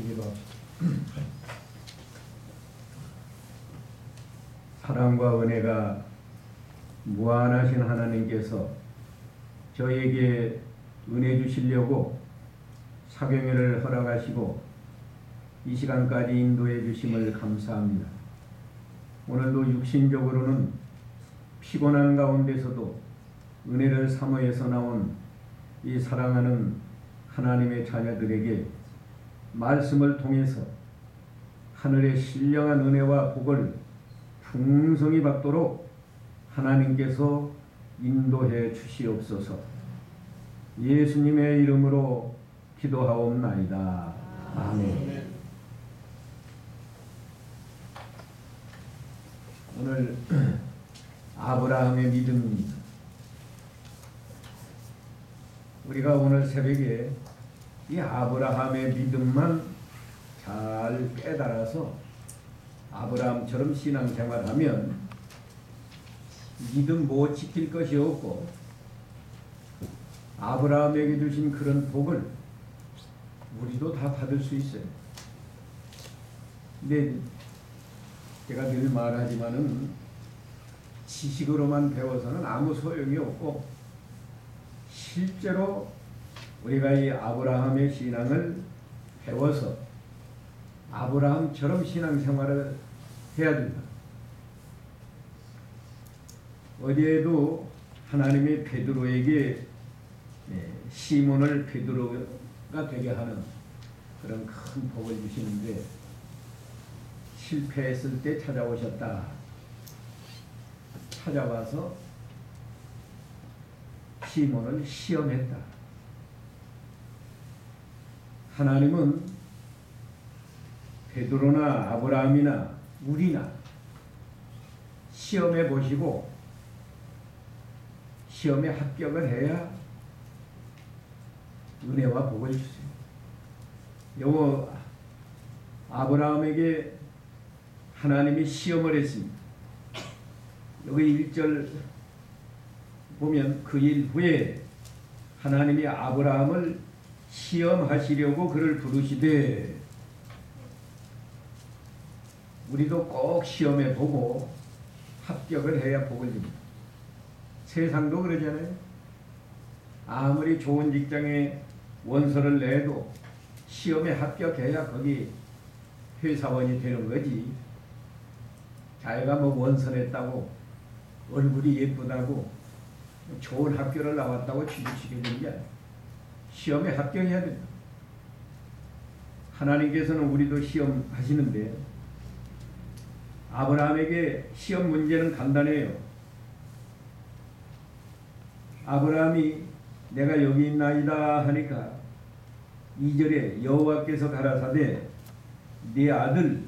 기도합시다. 사랑과 은혜가 무한하신 하나님께서 저에게 은혜 주시려고 사경회를 허락하시고 이 시간까지 인도해 주심을 감사합니다. 오늘도 육신적으로는 피곤한 가운데서도 은혜를 사모해서 나온 이 사랑하는 하나님의 자녀들에게 말씀을 통해서 하늘의 신령한 은혜와 복을 풍성히 받도록 하나님께서 인도해 주시옵소서. 예수님의 이름으로 기도하옵나이다. 아멘. 오늘 아브라함의 믿음입니다. 우리가 오늘 새벽에 이 아브라함의 믿음만 잘 깨달아서 아브라함처럼 신앙생활하면 믿음 못 지킬 것이 없고 아브라함에게 주신 그런 복을 우리도 다 받을 수 있어요. 근데 제가 늘 말하지만은 지식으로만 배워서는 아무 소용이 없고 실제로 우리가 이 아브라함의 신앙을 배워서 아브라함처럼 신앙생활을 해야 된다. 어디에도 하나님이 베드로에게 시몬을 베드로가 되게 하는 그런 큰 복을 주시는데 실패했을 때 찾아오셨다. 찾아와서 시몬을 시험했다. 하나님은 베드로나 아브라함이나 우리나 시험해 보시고 시험에 합격을 해야 은혜와 복을 주세요. 요거 아브라함에게 하나님이 시험을 했습니다. 여기 1절 보면 그 일 후에 하나님이 아브라함을 시험하시려고 그를 부르시되, 우리도 꼭 시험해 보고 합격을 해야 복을 줍니다. 세상도 그러잖아요. 아무리 좋은 직장에 원서를 내도 시험에 합격해야 거기 회사원이 되는 거지. 자기가 뭐 원서 냈다고 얼굴이 예쁘다고 좋은 학교를 나왔다고 취직시키는 게 아니야. 시험에 합격해야 된다. 하나님께서는 우리도 시험 하시는데 아브라함에게 시험 문제는 간단해요. 아브라함이 내가 여기 있나이다 하니까 2절에 여호와께서 가라사대 네 아들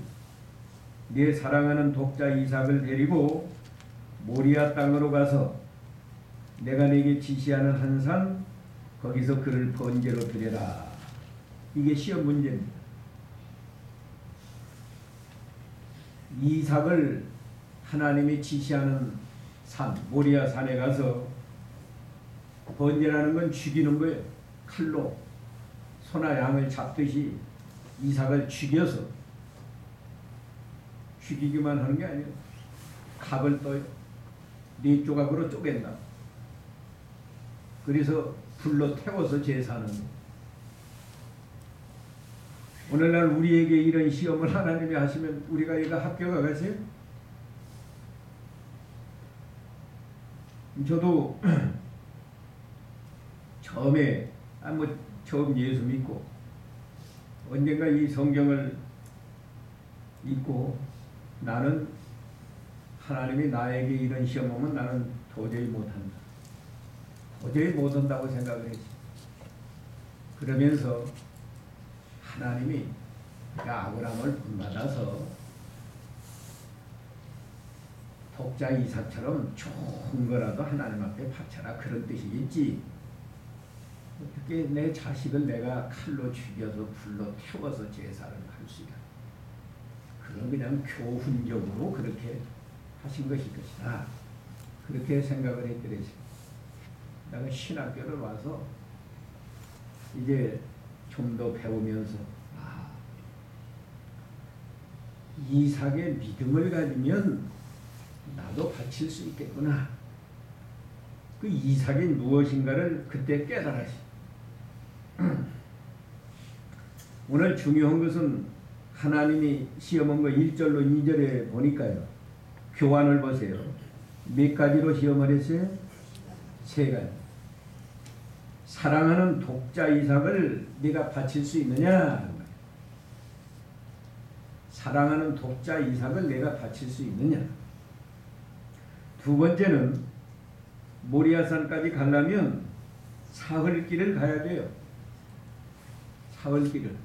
네 사랑하는 독자 이삭을 데리고 모리아 땅으로 가서 내가 네게 지시하는 한 산 거기서 그를 번제로 드려라. 이게 시험 문제입니다. 이삭을 하나님이 지시하는 산 모리아 산에 가서 번제라는 건 죽이는 거예요. 칼로 소나 양을 잡듯이 이삭을 죽여서 죽이기만 하는 게 아니에요. 갑을 또 4조각으로 쪼갠다. 그래서 불로 태워서 제사하는 거예요. 오늘날 우리에게 이런 시험을 하나님이 하시면 우리가 이거 합격하겠어요? 저도 처음에 처음 예수 믿고 언젠가 이 성경을 읽고 나는 하나님이 나에게 이런 시험 오면 나는 도저히 못한다. 도저히 못한다고 생각을 했지. 그러면서 하나님이 아브라함을 본받아서 독자 이삭처럼 좋은 거라도 하나님 앞에 바쳐라 그런 뜻이겠지. 어떻게 내 자식을 내가 칼로 죽여서 불로 태워서 제사를 할 수 있다. 그건 그냥 교훈적으로 그렇게 하신 것일 것이다. 그렇게 생각을 했더랬어요. 내가 신학교를 와서 이제 좀 더 배우면서 이삭의 믿음을 가지면 나도 바칠 수 있겠구나. 그 이삭이 무엇인가를 그때 깨달았지. 오늘 중요한 것은 하나님이 시험한 거 1절로 2절에 보니까요. 교환을 보세요. 몇 가지로 시험을 했어요? 3가지. 사랑하는 독자 이삭을 네가 바칠 수 있느냐? 사랑하는 독자 이삭을 내가 바칠 수 있느냐? 두 번째는 모리아산까지 가려면 사흘길을 가야 돼요. 사흘길을.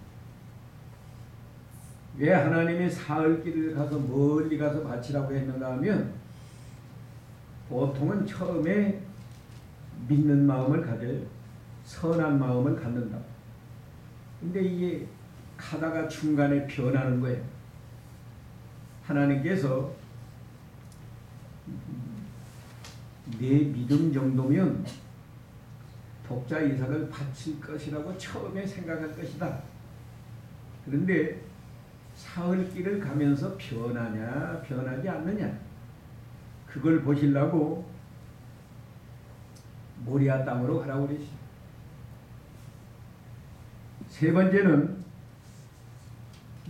왜 하나님이 사흘길을 가서 멀리 가서 바치라고 했는가 하면 보통은 처음에 믿는 마음을 가져요. 선한 마음을 갖는다. 근데 이게 가다가 중간에 변하는 거예요. 하나님께서 내 믿음 정도면 독자 이삭을 바칠 것이라고 처음에 생각할 것이다. 그런데 사흘길을 가면서 변하냐 변하지 않느냐 그걸 보시려고 모리아 땅으로 가라고 그러시. 세 번째는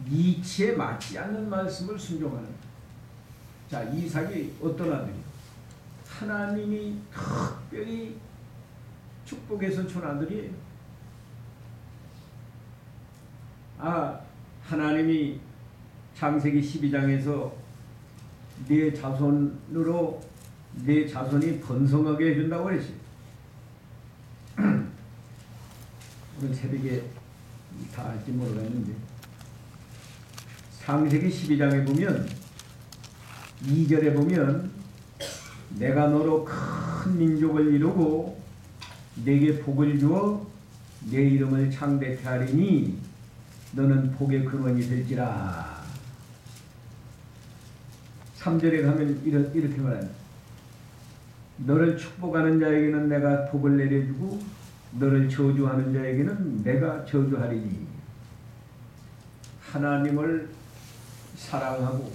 이치에 맞지 않는 말씀을 순종하는. 자, 이삭이 어떤 아들이에요? 하나님이 특별히 축복해서 준 아들이에요. 하나님이 창세기 12장에서 네 자손으로 네 자손이 번성하게 해준다고 그랬어요. 오늘 새벽에 다 알지 모르겠는데 창세기 12장에 보면 2절에 보면 내가 너로 큰 민족을 이루고 내게 복을 주어 내 이름을 창대케 하리니 너는 복의 근원이 될지라. 3절에 가면 이렇게 말합니다. 너를 축복하는 자에게는 내가 복을 내려주고 너를 저주하는 자에게는 내가 저주하리니. 하나님을 사랑하고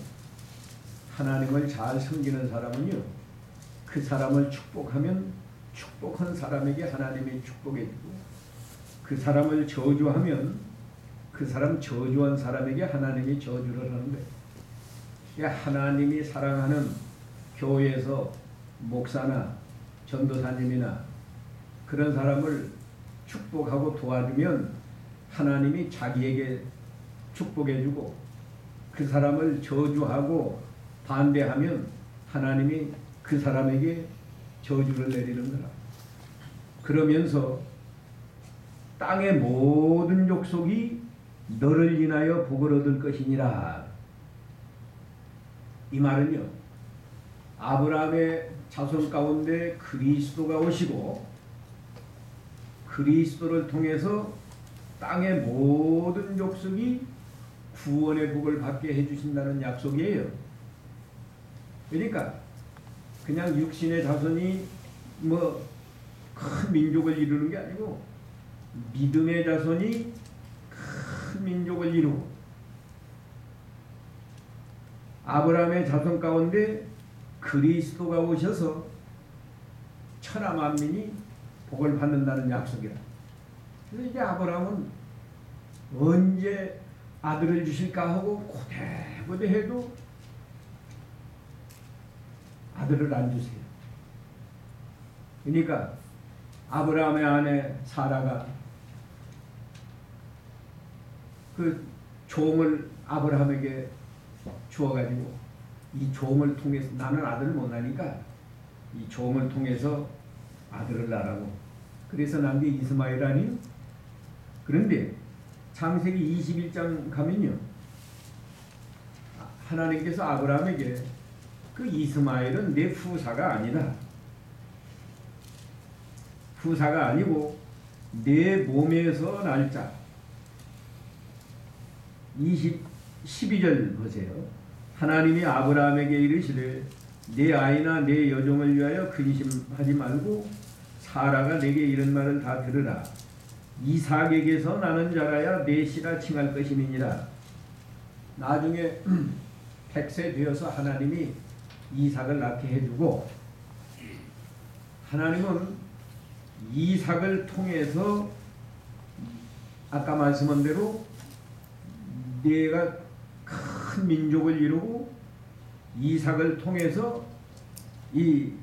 하나님을 잘 섬기는 사람은요, 그 사람을 축복하면 축복한 사람에게 하나님이 축복해주고, 그 사람을 저주하면 그 사람 저주한 사람에게 하나님이 저주를 하는 거예요. 그러니까 하나님이 사랑하는 교회에서 목사나 전도사님이나 그런 사람을 축복하고 도와주면 하나님이 자기에게 축복해주고, 그 사람을 저주하고 반대하면 하나님이 그 사람에게 저주를 내리는 거라. 그러면서 땅의 모든 족속이 너를 인하여 복을 얻을 것이니라. 이 말은요, 아브라함의 자손 가운데 그리스도가 오시고 그리스도를 통해서 땅의 모든 족속이 구원의 복을 받게 해주신다는 약속이에요. 그러니까 그냥 육신의 자손이 큰 민족을 이루는 게 아니고 믿음의 자손이 큰 민족을 이루고, 아브라함의 자손 가운데 그리스도가 오셔서 천하 만민이 복을 받는다는 약속이라. 그래서 이제 아브라함은 언제 아들을 주실까 하고 고대고대해도 아들을 안 주세요. 그러니까 아브라함의 아내 사라가 그 종을 아브라함에게 주어가지고 이 종을 통해서, 나는 아들을 못 낳으니까 이 종을 통해서 아들을 낳으라고 그래서 난 게 이스마엘 아니요? 그런데 창세기 21장 가면요, 하나님께서 아브라함에게 그 이스마엘은 내 후사가 아니다. 후사가 아니고 내 몸에서 날 자. 12절 보세요. 하나님이 아브라함에게 이르시되 내 아이나 내 여종을 위하여 근심하지 말고 사라가 내게 이런 말을 다 들으라. 이삭에게서 나는 자라야 내 씨라 칭할 것임이니라. 나중에 100세 되어서 하나님이 이삭을 낳게 해주고, 하나님은 이삭을 통해서 아까 말씀한 대로 네가 큰 민족을 이루고 이삭을 통해서 이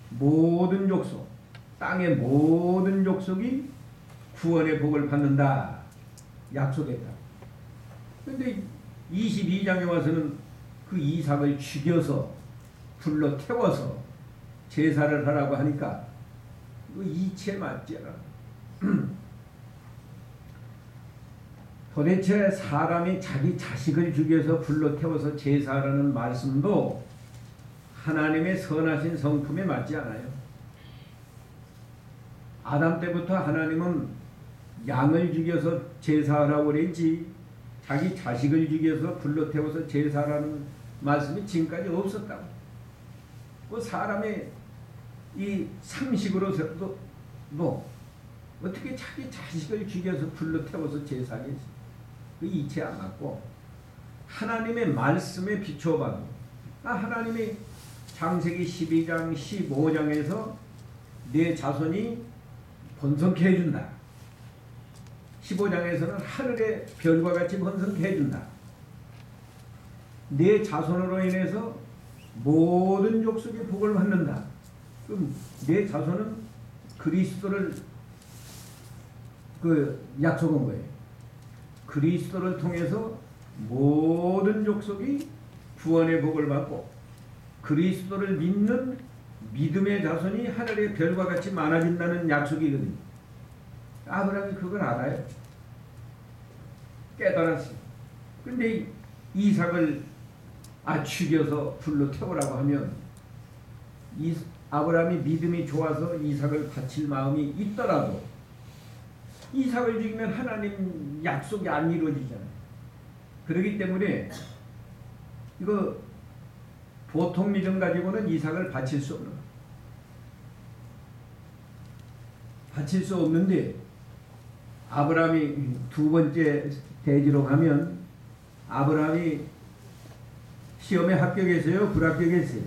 모든 족속, 땅의 모든 족속이 구원의 복을 받는다 약속했다. 그런데 22장에 와서는 그 이삭을 죽여서 불러 태워서 제사를 하라고 하니까 그 이치에 맞지 않아. 도대체 사람이 자기 자식을 죽여서 불러 태워서 제사하라는 말씀도 하나님의 선하신 성품에 맞지 않아요. 아담 때부터 하나님은 양을 죽여서 제사하라고 그랬지, 자기 자식을 죽여서 불러 태워서 제사하라는 말씀이 지금까지 없었다고. 그 사람의 이 상식으로서도 어떻게 자기 자식을 죽여서 불러 태워서 제사하겠지? 그 이치 안 맞고, 하나님의 말씀에 비춰봐도 하나님이 창세기 12장 15장에서 내 자손이 번성케 해준다. 15장에서는 하늘의 별과 같이 번성케 해준다. 내 자손으로 인해서 모든 족속의 복을 받는다. 그럼 내 자손은 그리스도를 약속한 거예요. 그리스도를 통해서 모든 족속이 구원의 복을 받고, 그리스도를 믿는 믿음의 자손이 하늘의 별과 같이 많아진다는 약속이거든요. 아브라함이 그걸 알아요. 깨달았어요. 근데 이삭을 죽여서 불러 태우라고 하면, 아브라함이 믿음이 좋아서 이삭을 바칠 마음이 있더라도 이삭을 죽이면 하나님 약속이 안 이루어지잖아요. 그렇기 때문에 이거 보통 믿음 가지고는 이삭을 바칠 수 없는 거예요. 바칠 수 없는데, 아브라함이 두 번째 대지로 가면 아브라함이 시험에 합격했어요? 불합격했어요?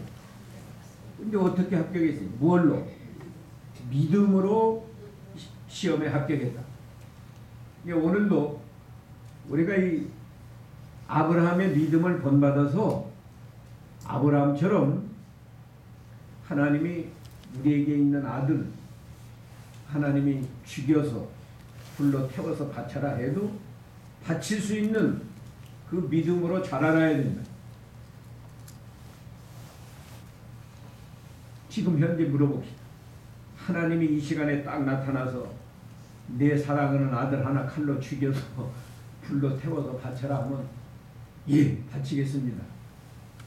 근데 어떻게 합격했어요? 뭘로? 믿음으로 시험에 합격했다. 오늘도 우리가 이 아브라함의 믿음을 본받아서 아브라함처럼 하나님이 우리에게 있는 아들 하나님이 죽여서 불러 태워서 바쳐라 해도 바칠 수 있는 그 믿음으로 자라나야 된다. 지금 현재 물어봅시다. 하나님이 이 시간에 딱 나타나서 내 사랑하는 아들 하나 칼로 죽여서 불러 태워서 바쳐라 하면 예, 바치겠습니다.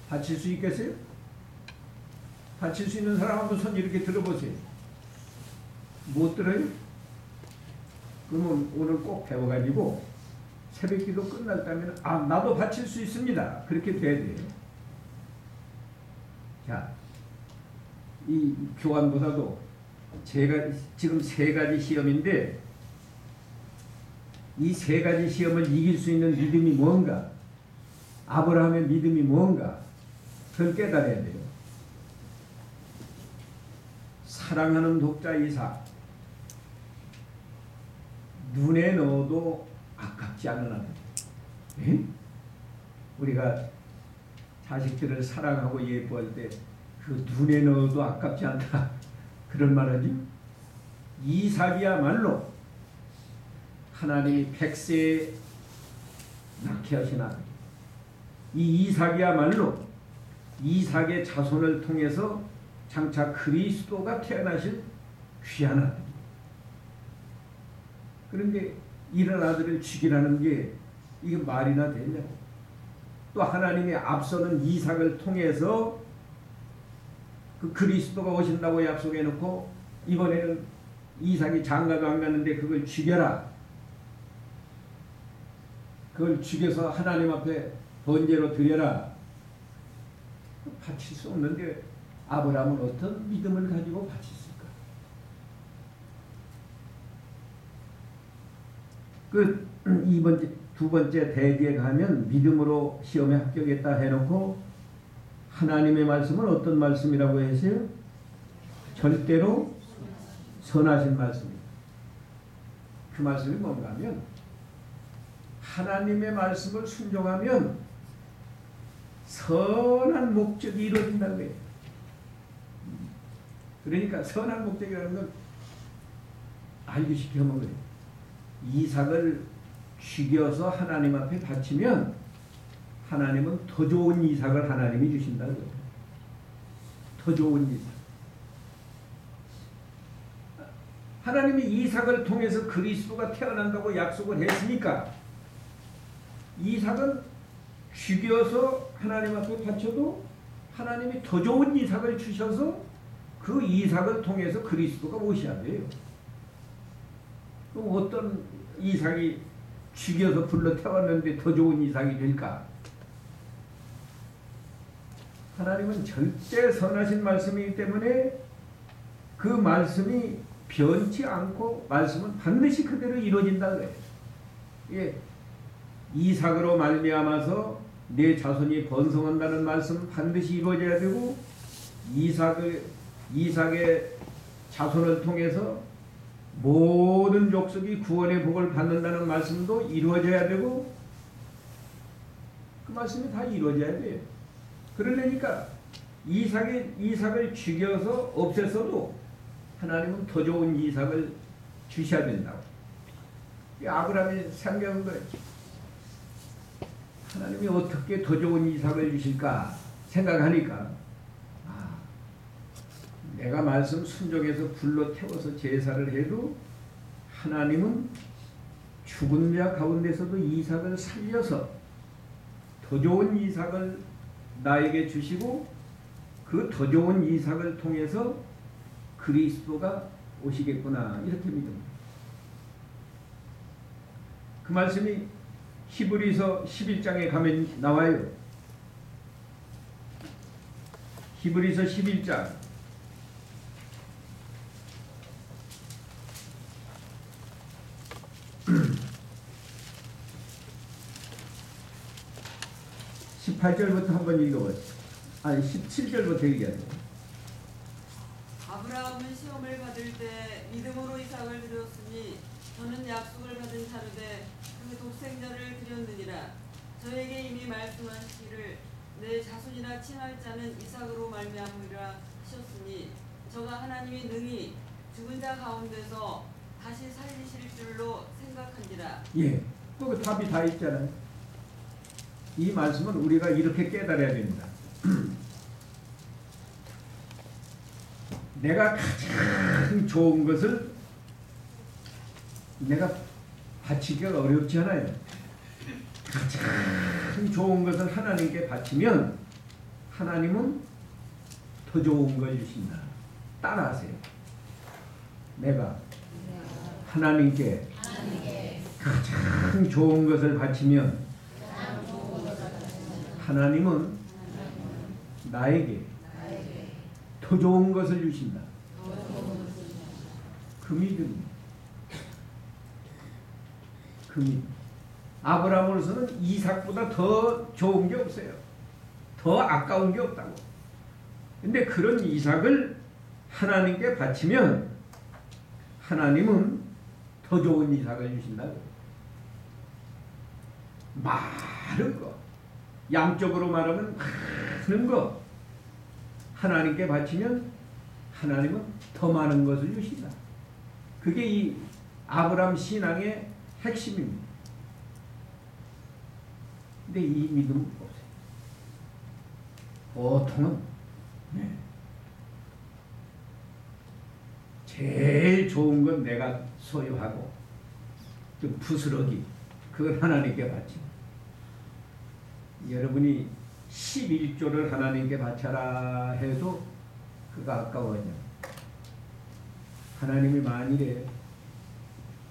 바칠 수 있겠어요? 바칠 수 있는 사람 한번 손 이렇게 들어보세요. 못 들어요? 그러면 오늘 꼭 배워가지고 새벽기도 끝날 때면 나도 바칠 수 있습니다. 그렇게 돼야 돼요. 자, 이 교환보다도 제가 지금 세 가지 시험인데, 이 세 가지 시험을 이길 수 있는 믿음이 뭔가, 아브라함의 믿음이 뭔가 그걸 깨달아야 돼요. 사랑하는 독자 이삭, 눈에 넣어도 아깝지 않은 아들. 에? 우리가 자식들을 사랑하고 예뻐할 때 그 눈에 넣어도 아깝지 않다, 그런 말하지. 이삭이야말로 하나님이 100세에 낳게 하신 아들. 이 이삭이야말로 이삭의 자손을 통해서 장차 그리스도가 태어나실 귀한 아들. 그런데 이런 아들을 죽이라는 게 이게 말이나 되냐고. 또 하나님이 앞서는 이삭을 통해서 그 그리스도가 오신다고 약속해 놓고, 이번에는 이삭이 장가도 안 가는데 그걸 죽여라. 그걸 죽여서 하나님 앞에 번제로 드려라. 바칠 수 없는데 아브라함은 어떤 믿음을 가지고 바쳤을까? 두 번째 대지에 가면 믿음으로 시험에 합격했다 해놓고 하나님의 말씀은 어떤 말씀이라고 했어요? 절대로 선하신 말씀입니다. 그 말씀이 뭔가 하면 하나님의 말씀을 순종하면 선한 목적이 이루어진다는 거예요. 그러니까 선한 목적이라는 건 알기 쉽게 하면 그래요. 이삭을 죽여서 하나님 앞에 바치면 하나님은 더 좋은 이삭을 하나님이 주신다는 거예요. 더 좋은 이삭. 하나님이 이삭을 통해서 그리스도가 태어난다고 약속을 했으니까 이삭은 죽여서 하나님 앞에 바쳐도 하나님이 더 좋은 이삭을 주셔서 그 이삭을 통해서 그리스도가 오셔야 돼요. 그럼 어떤 이삭이 죽여서 불러 태웠는데 더 좋은 이삭이 될까? 하나님은 절대 선하신 말씀이기 때문에 그 말씀이 변치 않고 말씀은 반드시 그대로 이루어진다는 거예요. 예. 이삭으로 말미암아서 내 자손이 번성한다는 말씀은 반드시 이루어져야 되고 이삭의 자손을 통해서 모든 족속이 구원의 복을 받는다는 말씀도 이루어져야 되고 그 말씀이 다 이루어져야 돼요. 그러려니까 이삭을 죽여서 없앴어도 하나님은 더 좋은 이삭을 주셔야 된다고. 아브라함이 생각한 거예요. 하나님이 어떻게 더 좋은 이삭을 주실까 생각하니까 내가 말씀 순종해서 불러 태워서 제사를 해도 하나님은 죽은 자 가운데서도 이삭을 살려서 더 좋은 이삭을 나에게 주시고 그 더 좋은 이삭을 통해서 그리스도가 오시겠구나 이렇게 믿습니다. 그 말씀이 히브리서 11장에 가면 나와요. 히브리서 11장 18절부터 한번 읽어보세요. 아니 17절부터 얘기하세요. 아브라함은 시험을 받을 때 믿음으로 이삭을 드렸으니 저는 약속을 받은 자르되 그 독생자를 드렸느니라. 저에게 이미 말씀하시기를 내 자손이라 칭할 자는 이삭으로 말미암으리라 하셨으니 저가 하나님이 능히 죽은 자 가운데서 다시 살리실 줄로 생각한지라. 예, 그 답이 다 있잖아요. 이 말씀은 우리가 이렇게 깨달아야 됩니다. 내가 가장 좋은 것을 내가 바치기가 어렵지 않아요. 가장 좋은 것을 하나님께 바치면 하나님은 더 좋은 걸 주신다. 따라하세요. 내가 하나님께 가장 좋은 것을 바치면 하나님은 나에게 더 좋은 것을 주신다. 그 믿음. 그 믿음. 아브라함으로서는 이삭보다 더 좋은 게 없어요. 더 아까운 게 없다고. 근데 그런 이삭을 하나님께 바치면 하나님은 더 좋은 이삭을 주신다고. 많은 거. 양쪽으로 말하면 많은 거. 하나님께 바치면 하나님은 더 많은 것을 주신다. 그게 이 아브라함 신앙의 핵심입니다. 근데 이 믿음은 없어요. 보통은 제일 좋은 건 내가 소유하고 좀 부스러기 그걸 하나님께 바치. 여러분이 11조를 하나님께 바쳐라 해도 그거 아까워요. 하나님이 만일에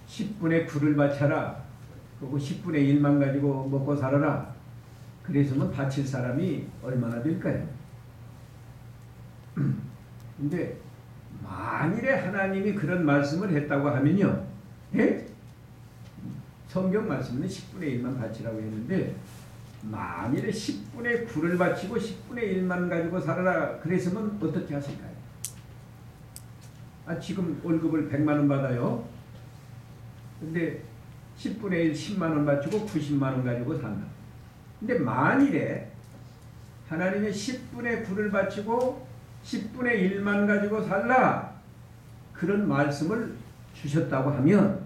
10분의 9를 바쳐라 그리고 10분의 1만 가지고 먹고 살아라 그랬으면 바칠 사람이 얼마나 될까요? 근데 만일에 하나님이 그런 말씀을 했다고 하면요, 예? 성경 말씀은 10분의 1만 바치라고 했는데 만일에 10분의 9를 바치고 10분의 1만 가지고 살아라 그랬으면 어떻게 하실까요? 지금 월급을 100만 원 받아요. 근데 10분의 1 10만 원 바치고 90만 원 가지고 산다. 근데 만일에 하나님의 10분의 9를 바치고 10분의 1만 가지고 살라 그런 말씀을 주셨다고 하면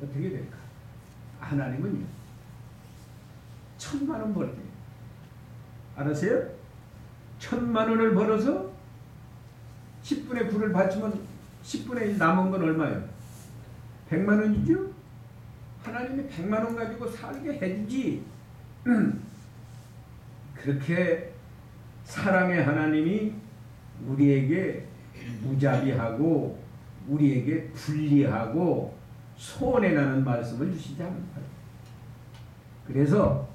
어떻게 될까? 하나님은요 1,000만 원 벌게요. 알았어요? 1,000만 원을 벌어서 10분의 9를 바치면 10분의 1 남은 건 얼마예요? 100만 원이죠? 하나님이 100만 원 가지고 살게 해주지. 그렇게 사랑의 하나님이 우리에게 무자비하고 우리에게 불리하고 손해나는 말씀을 주시지 않는다. 그래서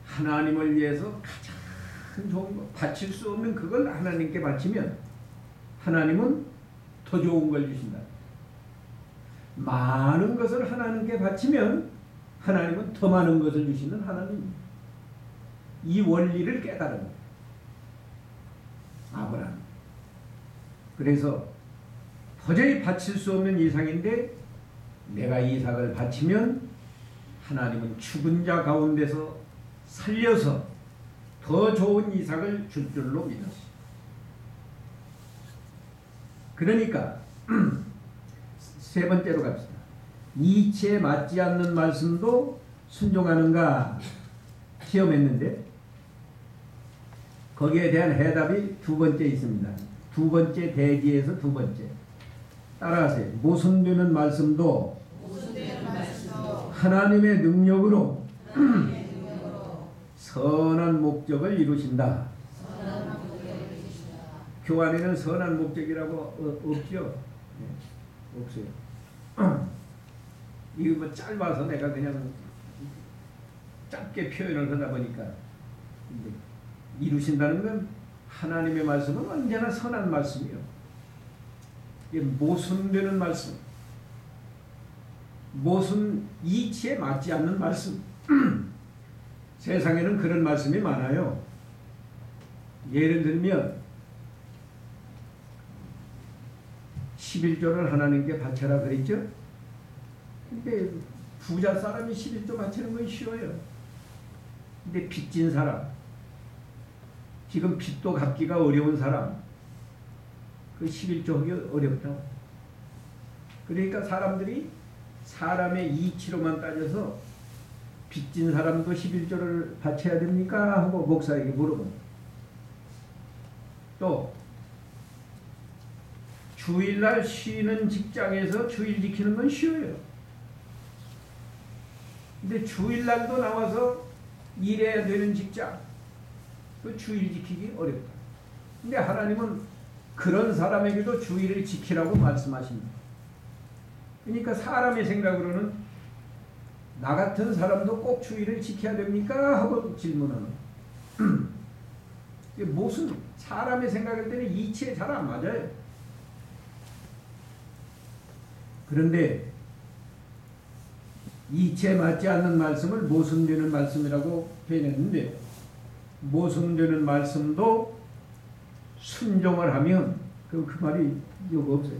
하나님을 위해서 가장 좋은 거 바칠 수 없는 그걸 하나님께 바치면 하나님은 더 좋은 걸 주신다. 많은 것을 하나님께 바치면 하나님은 더 많은 것을 주시는 하나님입니다. 이 원리를 깨달은 아브라함. 그래서 도저히 바칠 수 없는 이상인데 내가 이삭을 바치면 하나님은 죽은 자 가운데서 살려서 더 좋은 이삭을 줄 줄로 믿었어요. 그러니까 세 번째로 갑시다. 이치에 맞지 않는 말씀도 순종하는가 시험했는데 거기에 대한 해답이 두 번째 있습니다. 두 번째 대지에서 두 번째. 따라하세요. 모순되는 말씀도 하나님의 능력으로 선한 목적을 이루신다. 교환에는 선한 목적이라고 없죠? 네, 없어요. 이거 뭐 짧아서 내가 그냥 짧게 표현을 하다 보니까 이루신다는 건 하나님의 말씀은 언제나 선한 말씀이요. 모순되는 말씀, 모순 이치에 맞지 않는 말씀. 세상에는 그런 말씀이 많아요. 예를 들면 11조를 하나님께 바쳐라 그랬죠? 근데 부자 사람이 11조 바치는 건 쉬워요. 근데 빚진 사람, 지금 빚도 갚기가 어려운 사람, 그 11조 하기 어렵다고. 그러니까 사람들이 사람의 이치로만 따져서 빚진 사람도 11조를 바쳐야 됩니까? 하고 목사에게 물어봅니다. 또 주일날 쉬는 직장에서 주일 지키는 건 쉬워요. 근데 주일날도 나와서 일해야 되는 직장, 그 주일 지키기 어렵다. 근데 하나님은 그런 사람에게도 주일을 지키라고 말씀하십니다. 그러니까 사람의 생각으로는 나 같은 사람도 꼭 주일을 지켜야 됩니까? 하고 질문하는. 무슨 사람의 생각할 때는 이치에 잘 안 맞아요. 그런데 이치에 맞지 않는 말씀을 모순되는 말씀이라고 표현했는데 모순되는 말씀도 순종을 하면 그 말이 요거 없어요.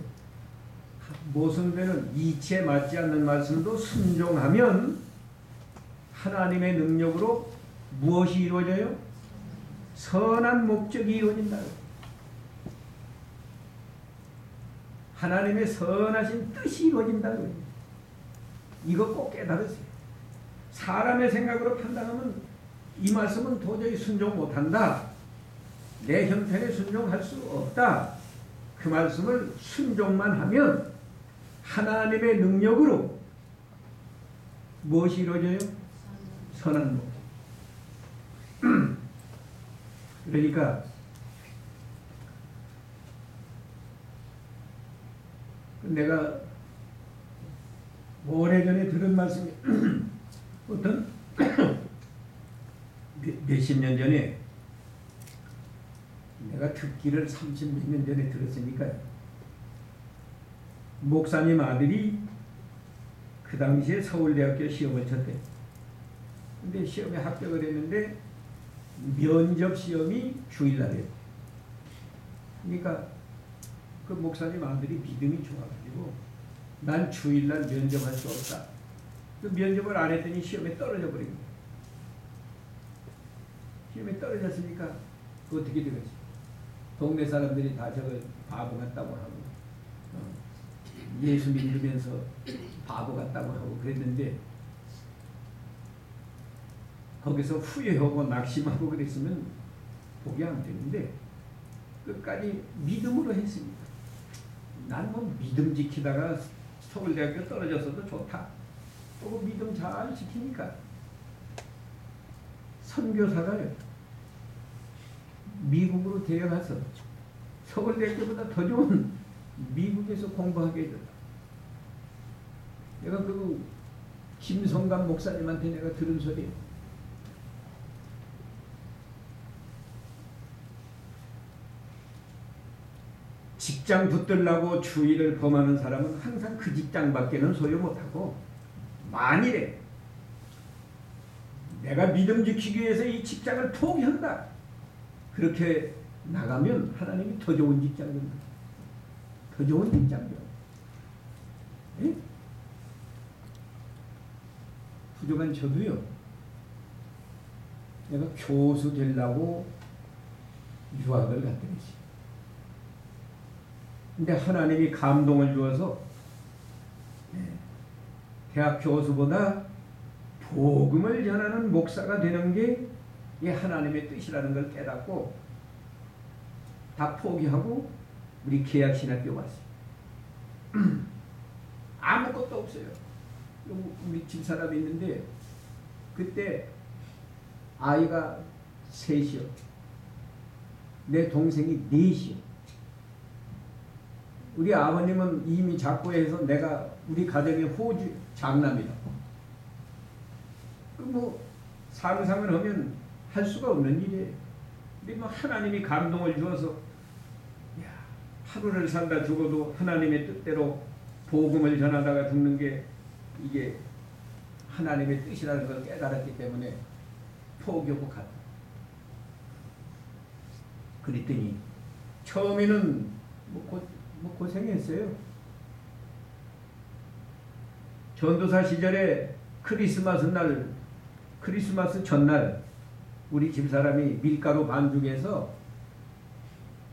모순되는 이치에 맞지 않는 말씀도 순종하면 하나님의 능력으로 무엇이 이루어져요? 선한 목적이 이루어진다. 하나님의 선하신 뜻이 이루어진다. 이거 꼭 깨달으세요. 사람의 생각으로 판단하면 이 말씀은 도저히 순종 못한다. 내 형편에 순종할 수 없다. 그 말씀을 순종만 하면 하나님의 능력으로 무엇이 이루어져요? 선한 목. 그러니까 내가 오래전에 들은 말씀이 어떤 몇십 년 전에 내가 듣기를 30몇 년 전에 들었으니까요. 목사님 아들이 그 당시에 서울대학교 시험을 쳤대. 근데 시험에 합격을 했는데 면접 시험이 주일날이었대. 그러니까 그 목사님 아들이 믿음이 좋아가지고 난 주일날 면접할 수 없다. 그 면접을 안 했더니 시험에 떨어져 버린 거야. 시험에 떨어졌으니까 어떻게 되겠지? 동네 사람들이 다 저거 바보 같다고 하고 예수 믿으면서 바보 같다고 하고 그랬는데 거기서 후회하고 낙심하고 그랬으면 복이 안 되는데 끝까지 믿음으로 했습니다. 난 뭐 믿음 지키다가 서울대학교 떨어졌어도 좋다. 또 믿음 잘 지키니까 선교사가요. 미국으로 데려가서 서울대학교보다 더 좋은 미국에서 공부하게 해줬다. 내가 그 김성감 목사님한테 내가 들은 소리예요. 직장 붙들라고 주의를 범하는 사람은 항상 그 직장밖에는 소유 못하고 만일에 내가 믿음 지키기 위해서 이 직장을 포기한다. 그렇게 나가면 하나님이 더 좋은 직장 줍니다. 더 좋은 직장이요. 예? 부족한 저도요. 내가 교수 되려고 유학을 갔더니 근데 하나님이 감동을 주어서 대학 교수보다 복음을 전하는 목사가 되는 게 이 하나님의 뜻이라는 걸 깨닫고 다 포기하고 우리 계약신학교 왔어요. 아무것도 없어요. 우리 집사람이 있는데 그때 아이가 셋이요. 내 동생이 넷이요. 우리 아버님은 이미 작고해서 내가 우리 가정의 호주 장남이다. 뭐 상상을 하면 할 수가 없는 일이에요. 근데 뭐 하나님이 감동을 주어서 하루를 살다 죽어도 하나님의 뜻대로 복음을 전하다가 죽는 게 이게 하나님의 뜻이라는 걸 깨달았기 때문에 포기하고 갔다. 그랬더니 처음에는 고생했어요. 전도사 시절에 크리스마스 전날 우리 집사람이 밀가루 반죽해서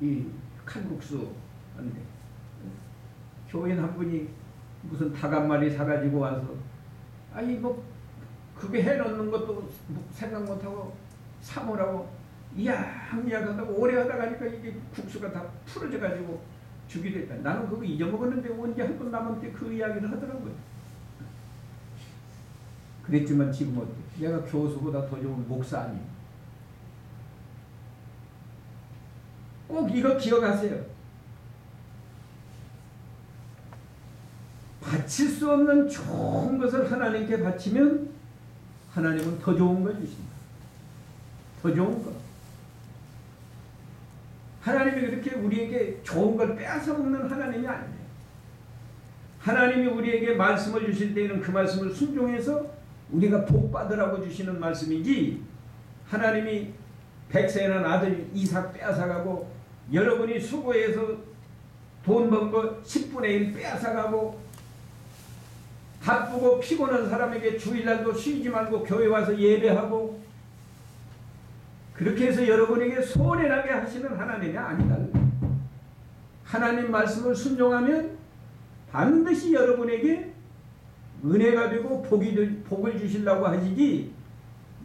이 칼국수 하는데 교인 한 분이 무슨 닭 한 마리 사가지고 와서 아니 뭐 그게 해놓는 것도 생각 못하고 사모라고 이야기하다가 오래 하다 가니까 이게 국수가 다 풀어져 가지고 죽이 됐다. 나는 그거 잊어먹었는데 언제 한 번 남한테 그 이야기를 하더라고요. 그랬지만 지금 어때? 내가 교수보다 더 좋은 목사 아니에요. 꼭 이거 기억하세요. 바칠 수 없는 좋은 것을 하나님께 바치면 하나님은 더 좋은 걸 주십니다. 더 좋은 것. 하나님이 그렇게 우리에게 좋은 걸 빼앗아 먹는 하나님이 아니에요. 하나님이 우리에게 말씀을 주실 때에는 그 말씀을 순종해서 우리가 복 받으라고 주시는 말씀이지 하나님이 백세의 아들 이삭 빼앗아가고 여러분이 수고해서 돈 번 거 10분의 1 빼앗아가고 바쁘고 피곤한 사람에게 주일날도 쉬지 말고 교회 와서 예배하고 그렇게 해서 여러분에게 손해나게 하시는 하나님이 아니다. 하나님 말씀을 순종하면 반드시 여러분에게 은혜가 되고 복을 주시려고 하시지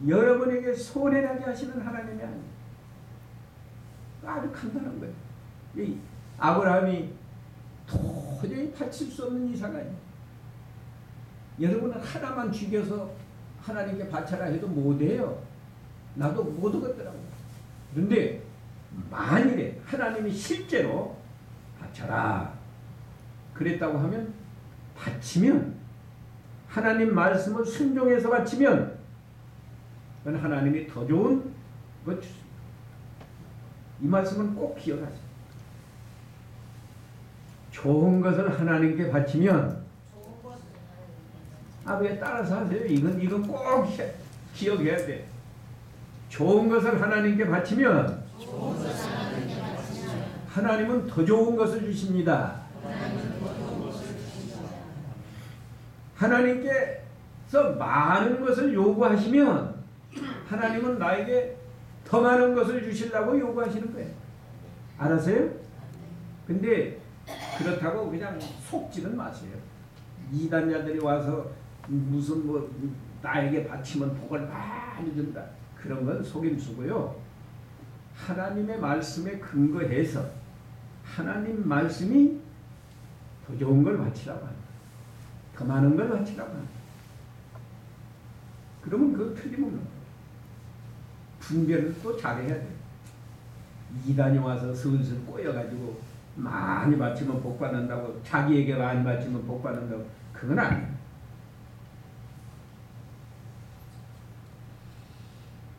여러분에게 손해나게 하시는 하나님이 아니에요. 아주 간단한 거예요. 이 아브라함이 도저히 바칠 수 없는 이삭 아니에요. 여러분은 하나만 죽여서 하나님께 바쳐라 해도 못해요. 나도 못 얻었더라고요. 그런데 만일에 하나님이 실제로 바쳐라 그랬다고 하면 바치면 하나님 말씀을 순종해서 바치면 그건 하나님이 더 좋은 것 주십니다. 이 말씀은 꼭 기억하세요. 좋은 것을 하나님께 바치면 아버지에 따라서 하세요. 이건 꼭 기억해야 돼. 좋은 것을 하나님께 바치면 하나님은 더 좋은 것을 주십니다. 하나님께서 많은 것을 요구하시면 하나님은 나에게 더 많은 것을 주시려고 요구하시는 거예요. 알았어요? 근데 그렇다고 그냥 속지는 마세요. 이단자들이 와서 무슨 나에게 바치면 복을 많이 준다. 그런 건 속임수고요. 하나님의 말씀에 근거해서 하나님 말씀이 더 좋은 걸 바치라고 합니다. 더 많은 걸 바치라고 합니다. 그러면 그거 틀림없는 거예요. 분별을 또 잘해야 돼요. 이단이 와서 슬슬 꼬여가지고 많이 바치면 복 받는다고, 자기에게 많이 바치면 복 받는다고, 그건 아니에요.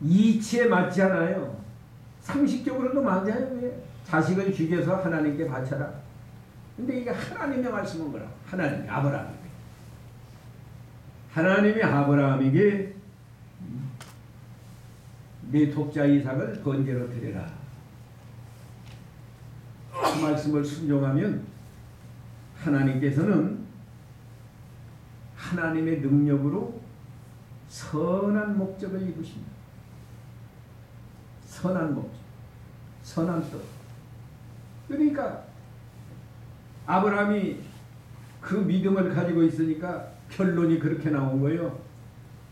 이치에 맞지 않아요. 상식적으로도 맞아요. 왜? 자식을 죽여서 하나님께 바쳐라. 근데 이게 하나님의 말씀은 뭐라고? 하나님이 아브라함에게. 하나님이 아브라함에게 네 독자 이삭을 번제로 드려라. 그 말씀을 순종하면 하나님께서는 하나님의 능력으로 선한 목적을 이루십니다. 선한 목적, 선한 뜻. 그러니까 아브라함이 그 믿음을 가지고 있으니까 결론이 그렇게 나온 거예요.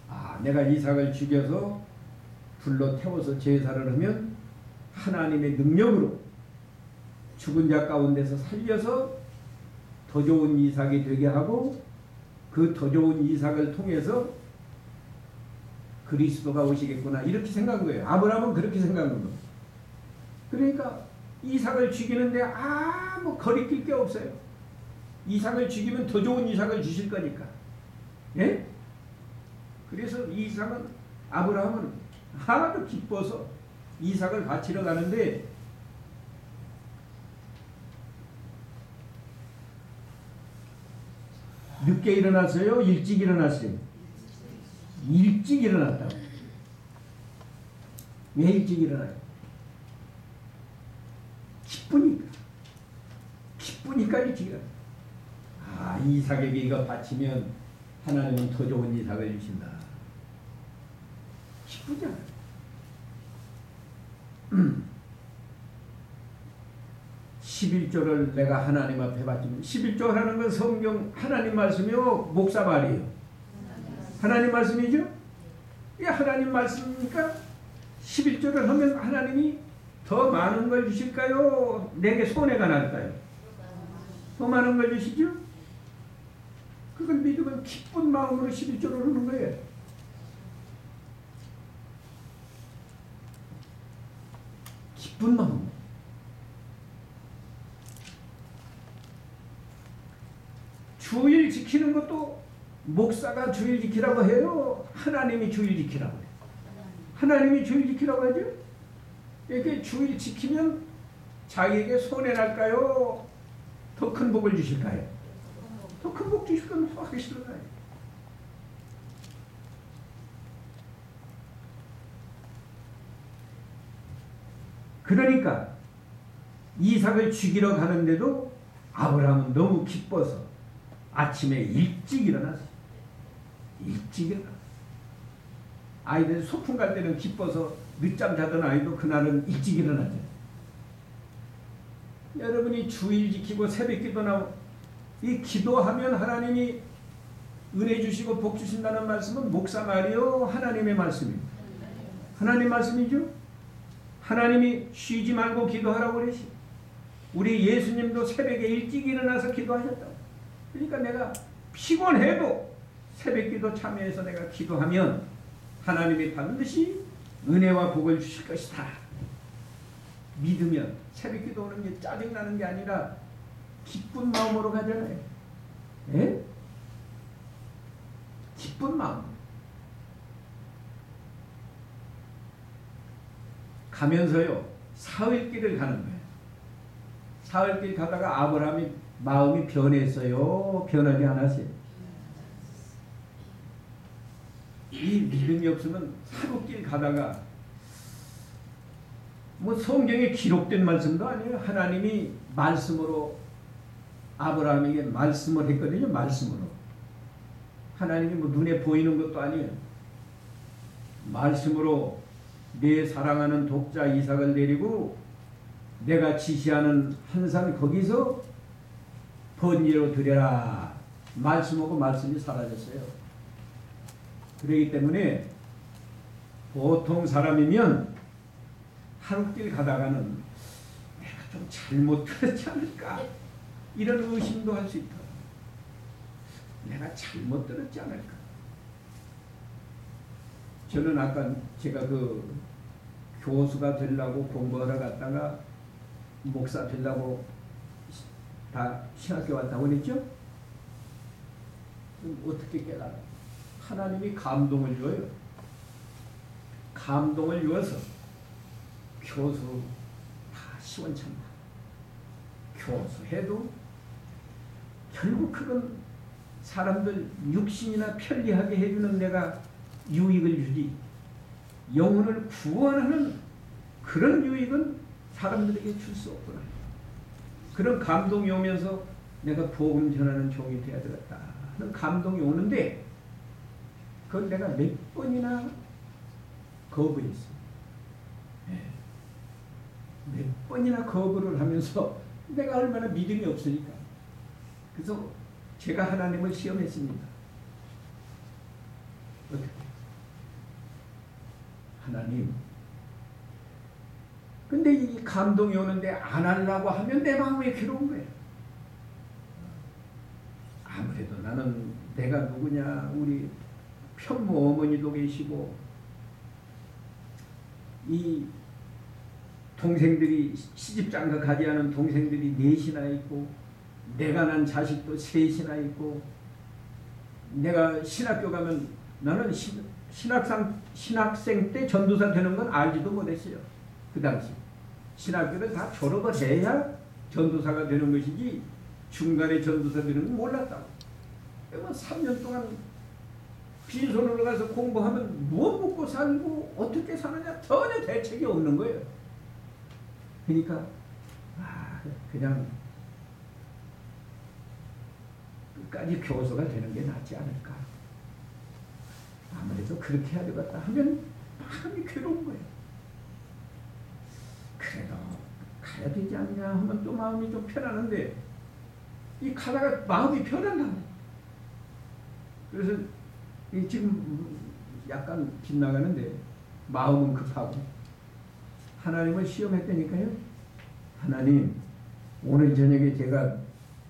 아, 내가 이삭을 죽여서 불로 태워서 제사를 하면 하나님의 능력으로 죽은 자 가운데서 살려서 더 좋은 이삭이 되게 하고, 그 더 좋은 이삭을 통해서 그리스도가 오시겠구나, 이렇게 생각한 거예요. 아브라함은 그렇게 생각한 거예요. 그러니까 이삭을 죽이는데 아무 거리낄 게 없어요. 이삭을 죽이면 더 좋은 이삭을 주실 거니까. 예? 그래서 아브라함은 하나도 기뻐서 이삭을 바치러 가는데, 늦게 일어났어요? 일찍 일어났어요? 일찍 일어났다고. 왜 일찍 일어나요? 기쁘니까 일찍 일어나요. 아, 이삭에게 이거 바치면 하나님은 더 좋은 이삭을 주신다. 기쁘잖아요. 11조를 내가 하나님 앞에 바치면, 11조 하는 건 성경 하나님 말씀이요, 목사 말이에요? 하나님 말씀이죠? 이 하나님 말씀이니까 11조를 하면 하나님이 더 많은 걸 주실까요? 내게 손해가 날까요? 더 많은 걸 주시죠? 그걸 믿으면 기쁜 마음으로 11조를 하는 거예요. 기쁜 마음. 주일 지키는 것도 목사가 주일 지키라고 해요? 하나님이 주일 지키라고 해요? 하나님이 주일 지키라고 하죠? 이렇게 주일 지키면 자기에게 손해 날까요? 더 큰 복을 주실까요? 더 큰 복 주실 건 하기 싫어요. 그러니까 이삭을 죽이러 가는데도 아브라함은 너무 기뻐서 아침에 일찍 일어났어요. 일찍 일어났어요. 아이들 소풍 갈 때는 기뻐서 늦잠 자던 아이도 그날은 일찍 일어나죠. 여러분이 주일 지키고 새벽 기도나 이 기도하면 하나님이 은혜 주시고 복 주신다는 말씀은 목사 말이요, 하나님의 말씀입니다. 하나님 말씀이죠. 하나님이 쉬지 말고 기도하라고 그러시. 우리 예수님도 새벽에 일찍 일어나서 기도하셨다고. 그러니까 내가 피곤해도 새벽 기도 참여해서 내가 기도하면 하나님이 반드시 은혜와 복을 주실 것이다. 믿으면 새벽 기도하는 게 짜증나는 게 아니라 기쁜 마음으로 가잖아요. 예? 기쁜 마음. 가면서요, 사흘길을 가는 거예요. 사흘길 가다가 아브라함이 마음이 변했어요? 변하지 않았어요? 이 믿음이 없으면 하루길 가다가 뭐 성경에 기록된 말씀도 아니에요. 하나님이 말씀으로 아브라함에게 말씀을 했거든요. 말씀으로. 하나님이 뭐 눈에 보이는 것도 아니에요. 말씀으로 내 사랑하는 독자 이삭을 데리고 내가 지시하는 한 산 거기서 번제로 드려라. 말씀하고 말씀이 사라졌어요. 그렇기 때문에 보통 사람이면 하루길 가다가는 내가 좀 잘못 들었지 않을까 이런 의심도 할 수 있다. 내가 잘못 들었지 않을까. 저는 아까 제가 그 교수가 되려고 공부하러 갔다가 목사 되려고 다 신학교 왔다고 그랬죠? 그럼 어떻게 깨달아요? 하나님이 감동을 줘요. 감동을 주어서 교수 다 시원찮다. 교수해도 결국 그건 사람들 육신이나 편리하게 해주는 내가 유익을 주지 영혼을 구원하는 그런 유익은 사람들에게 줄 수 없구나. 그런 감동이 오면서 내가 복음 전하는 종이 되어야 되겠다 하는 감동이 오는데 그걸 내가 몇 번이나 거부했어. 몇 번이나 거부를 하면서 내가 얼마나 믿음이 없으니까. 그래서 제가 하나님을 시험했습니다. 어떻게? 하나님. 근데 이 감동이 오는데 안 하려고 하면 내 마음이 괴로운 거예요. 아무래도 나는 내가 누구냐, 우리 편모 어머니도 계시고 이 동생들이 시집장가 가지 않은 동생들이 넷이나 있고 내가 난 자식도 셋이나 있고 내가 신학교 가면 나는 신학생 때 전도사 되는 건 알지도 못했어요. 그 당시 신학교를 다 졸업을 해야 전도사가 되는 것이지 중간에 전도사 되는 건 몰랐다고. 그러면 3년 동안 빈손으로 가서 공부하면 뭐 먹고 살고 어떻게 사느냐 전혀 대책이 없는 거예요. 그러니까 그냥 끝까지 교수가 되는 게 낫지 않을까. 아무래도 그렇게 해야 되겠다 하면 마음이 괴로운 거예요. 그래도 가야 되지 않냐 하면 또 마음이 좀 편하는데 이 가다가 마음이 편한다. 그래서 지금 약간 빗나가는데 마음은 급하고 하나님을 시험했다니까요. 하나님, 오늘 저녁에 제가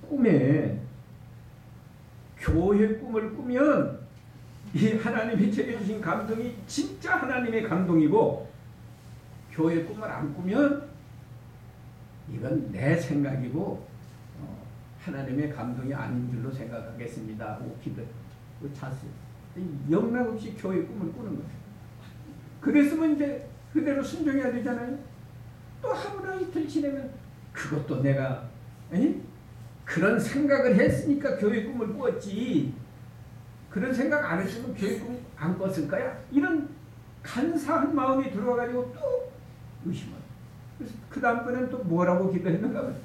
꿈에 교회 꿈을 꾸면 이 하나님이 제게 주신 감동이 진짜 하나님의 감동이고 교회 꿈을 안 꾸면 이건 내 생각이고 하나님의 감동이 아닌 줄로 생각하겠습니다 하고 기도 잤어요. 영락없이 교회 꿈을 꾸는 거예요. 그랬으면 이제 그대로 순종해야 되잖아요. 또 하루나 이틀 지내면 그것도 내가 그런 생각을 했으니까 교회 꿈을 꾸었지 그런 생각 안 했으면 교회 꿈 안 꿨을 거야. 이런 간사한 마음이 들어와가지고 또 의심을. 그래서 그 다음번에는 또 뭐라고 기도했는가 하면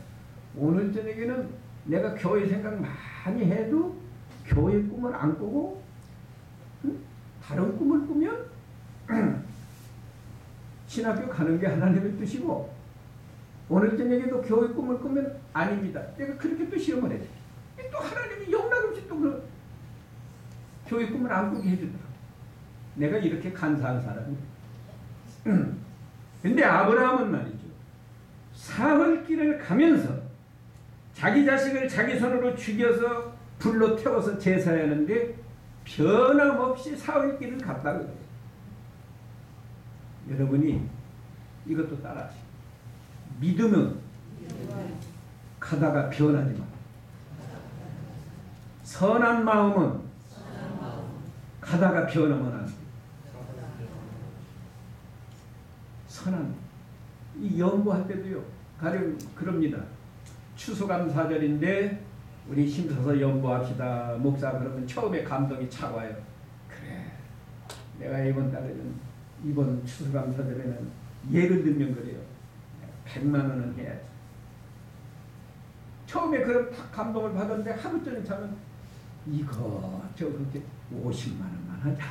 오늘 저녁에는 내가 교회 생각 많이 해도 교회 꿈을 안 꾸고 다른 꿈을 꾸면 신학교 가는 게 하나님의 뜻이고 오늘 저녁에도 교회 꿈을 꾸면 아닙니다. 내가 그렇게 또 시험을 했지. 또 하나님이 영락없이 또 그 교회 꿈을 안 꾸게 해주더라. 내가 이렇게 간사한 사람이야. 근데 아브라함은 말이죠. 사흘 길을 가면서 자기 자식을 자기 손으로 죽여서 불로 태워서 제사하는데 변함없이 사흘 길을 갔다고 그래요. 여러분이 이것도 따라하시고 믿음은 가다가 변하지 마. 선한 마음은 가다가 변하면 안 돼. 선한 이 연구할 때도요. 가령 그럽니다. 추수감사절인데 우리 힘써서 연구합시다. 목사 그러면 처음에 감동이 차와요. 그래 내가 이번 추수감사절에는 예를 들면 그래요. 100만 원은 해야지. 처음에 그런 감동을 받았는데 하루 전에 자면 이거 그렇게 50만 원만 하자.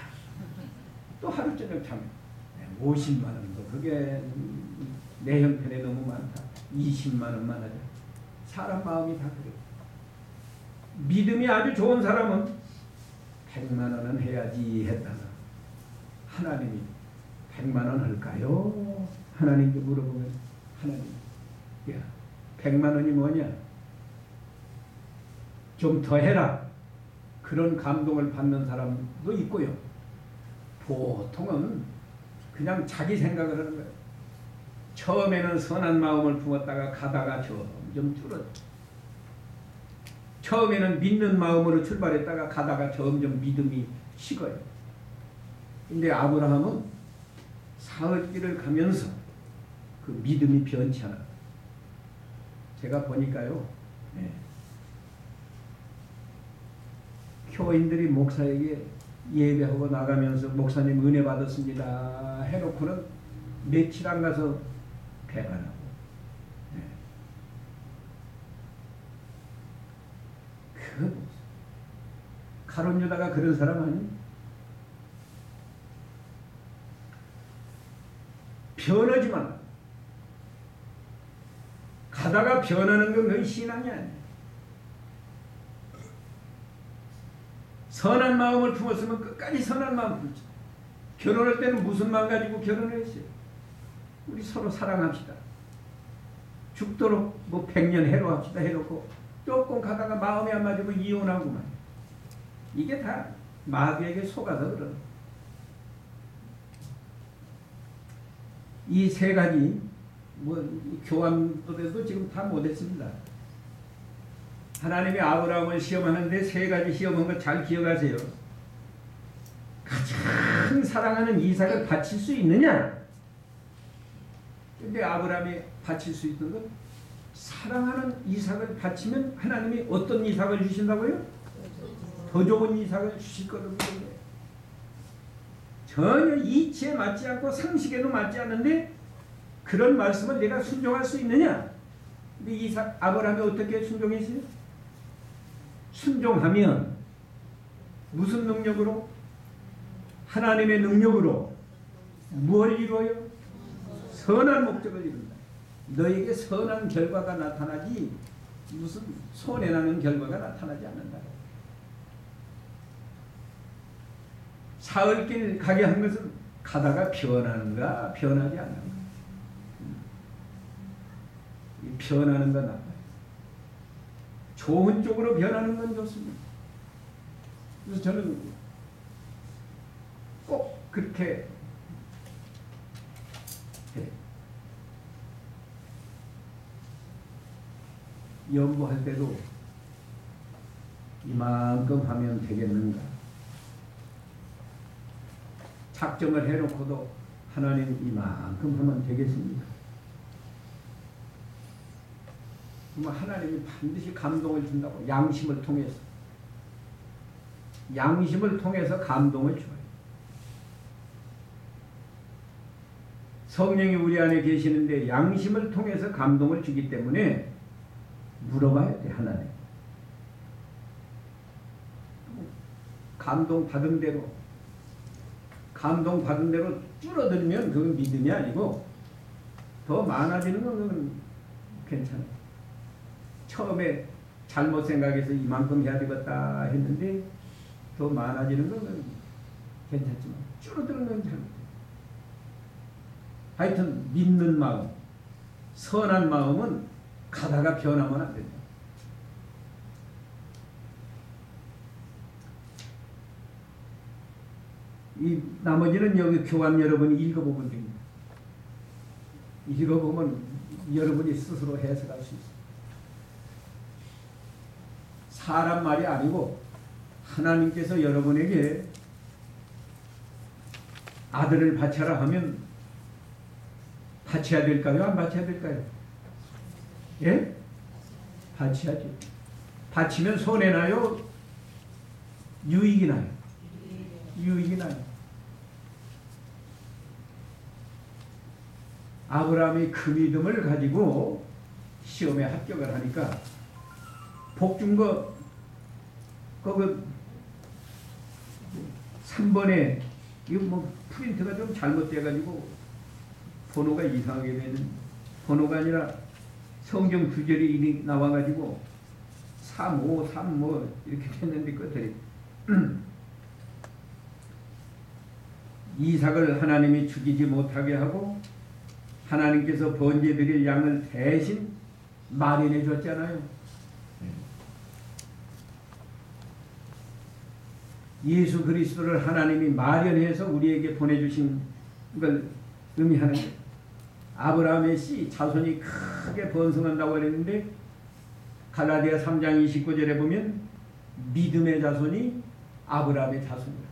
또 하루 저녁 자면 50만 원도 그게 내 형편에 너무 많다. 20만 원만 하자. 사람 마음이 다 그래요. 믿음이 아주 좋은 사람은 100만 원은 해야지 했다가 하나님이 100만 원 할까요? 하나님께 물어보면 하나님, 야 100만 원이 뭐냐? 좀 더 해라. 그런 감동을 받는 사람도 있고요. 보통은 그냥 자기 생각을 하는 거예요. 처음에는 선한 마음을 품었다가 가다가 점점 줄어들어요. 처음에는 믿는 마음으로 출발했다가 가다가 점점 믿음이 식어요. 근데 아브라함은 사흘길을 가면서 그 믿음이 변치 않아요. 제가 보니까요. 네. 교인들이 목사에게 예배하고 나가면서 목사님 은혜 받았습니다 해놓고는 며칠 안 가서 배가 나고, 네. 가룟 유다가 그런 사람 아니? 변하지만 가다가 변하는 건 거의 신앙이 아니야. 선한 마음을 품었으면 끝까지 선한 마음 품지. 결혼할 때는 무슨 마음 가지고 결혼을 했어요? 우리 서로 사랑합시다. 죽도록 뭐 100년 해로합시다 해놓고 조금 가다가 마음이 안 맞으면 이혼하고만. 이게 다 마귀에게 속아서 그러는. 이 세 가지 뭐 교환도에도 지금 다 못했습니다. 하나님이 아브라함을 시험하는데 세 가지 시험한 거 잘 기억하세요. 가장 사랑하는 이삭을 바칠 수 있느냐? 근데 아브라함이 바칠 수 있는 건 사랑하는 이삭을 바치면 하나님이 어떤 이삭을 주신다고요? 더 좋은 이삭을 주실 거라는 거예요. 전혀 이치에 맞지 않고 상식에도 맞지 않는데 그런 말씀을 내가 순종할 수 있느냐? 근데 아브라함이 어떻게 순종했어요? 순종하면 무슨 능력으로? 하나님의 능력으로 무엇을 이루어요? 선한 목적을 이룬다. 너에게 선한 결과가 나타나지 무슨 손해나는 결과가 나타나지 않는다. 사흘길 가게 한 것은 가다가 변하는가 변하지 않는가. 변하는 건 나빠요. 좋은 쪽으로 변하는 건 좋습니다. 그래서 저는 꼭 그렇게 해. 연구할 때도 이만큼 하면 되겠는가. 작정을 해놓고도 하나님 이만큼 하면 되겠습니다. 그러면 하나님이 반드시 감동을 준다고. 양심을 통해서. 양심을 통해서 감동을 줘요. 성령이 우리 안에 계시는데 양심을 통해서 감동을 주기 때문에 물어봐야 돼. 하나님. 감동 받은 대로 줄어들면 그건 믿음이 아니고 더 많아지는 건 괜찮아요. 처음에 잘못 생각해서 이만큼 해야 되겠다 했는데 더 많아지는 건 괜찮지만 줄어드는 건 잘못해요. 하여튼 믿는 마음, 선한 마음은 가다가 변하면 안 된다. 이 나머지는 여기 교감 여러분이 읽어보면 됩니다. 읽어보면 여러분이 스스로 해석할 수 있어요. 사람 말이 아니고 하나님께서 여러분에게 아들을 바쳐라 하면 바쳐야 될까요? 안 바쳐야 될까요? 예? 바쳐야죠. 바치면 손해나요? 유익이 나요? 유익이 나요. 아브라함이 그 믿음을 가지고 시험에 합격을 하니까 복 준 거 그 3번에 이거 뭐 프린트가 좀 잘못돼가지고 번호가 이상하게 되는, 번호가 아니라 성경 구절이 이리 나와가지고 3, 5, 3 뭐 이렇게 됐는데 끝들이 이삭을 하나님이 죽이지 못하게 하고 하나님께서 번제 드릴 양을 대신 마련해 줬잖아요. 예수 그리스도를 하나님이 마련해서 우리에게 보내주신 걸 의미하는 거예요. 아브라함의 씨 자손이 크게 번성한다고 했는데 갈라디아 3장 29절에 보면 믿음의 자손이 아브라함의 자손이다.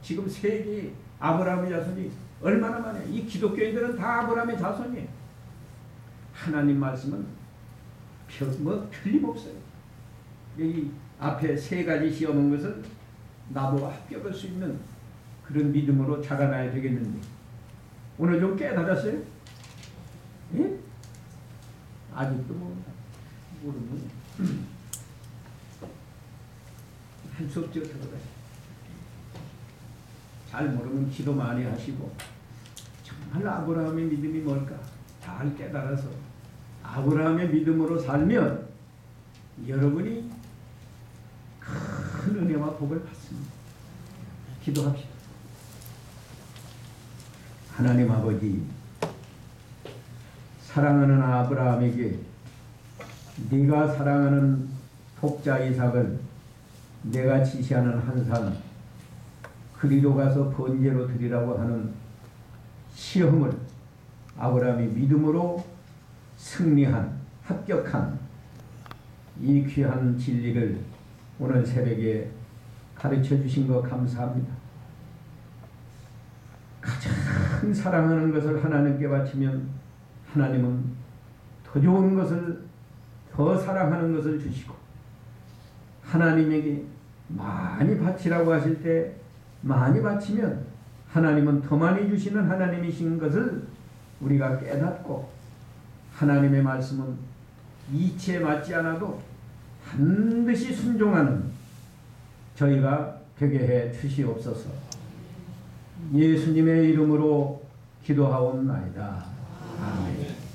지금 세계 아브라함의 자손이 얼마나 많아요. 이 기독교인들은 다 아브라함의 자손이에요. 하나님 말씀은 뭐 틀림없어요. 여기 앞에 세 가지 시험한 것은 나도 합격할 수 있는 그런 믿음으로 자라나야 되겠는데 오늘 좀 깨달았어요? 예? 아직도 모르면 한 수업 더 들어가요. 잘 모르면 기도 많이 하시고 정말 아브라함의 믿음이 뭘까 잘 깨달아서 아브라함의 믿음으로 살면 여러분이 큰 은혜와 복을 받습니다. 기도합시다. 하나님 아버지, 사랑하는 아브라함에게 네가 사랑하는 독자 이삭을 내가 지시하는 한 산 그리로 가서 번제로 드리라고 하는 시험을 아브라함이 믿음으로 승리한, 합격한 이 귀한 진리를 오늘 새벽에 가르쳐 주신 것 감사합니다. 가장 사랑하는 것을 하나님께 바치면 하나님은 더 좋은 것을, 더 사랑하는 것을 주시고 하나님에게 많이 바치라고 하실 때 많이 바치면 하나님은 더 많이 주시는 하나님이신 것을 우리가 깨닫고 하나님의 말씀은 이치에 맞지 않아도 반드시 순종하는 저희가 되게 해 주시옵소서. 예수님의 이름으로 기도하옵나이다. 아멘.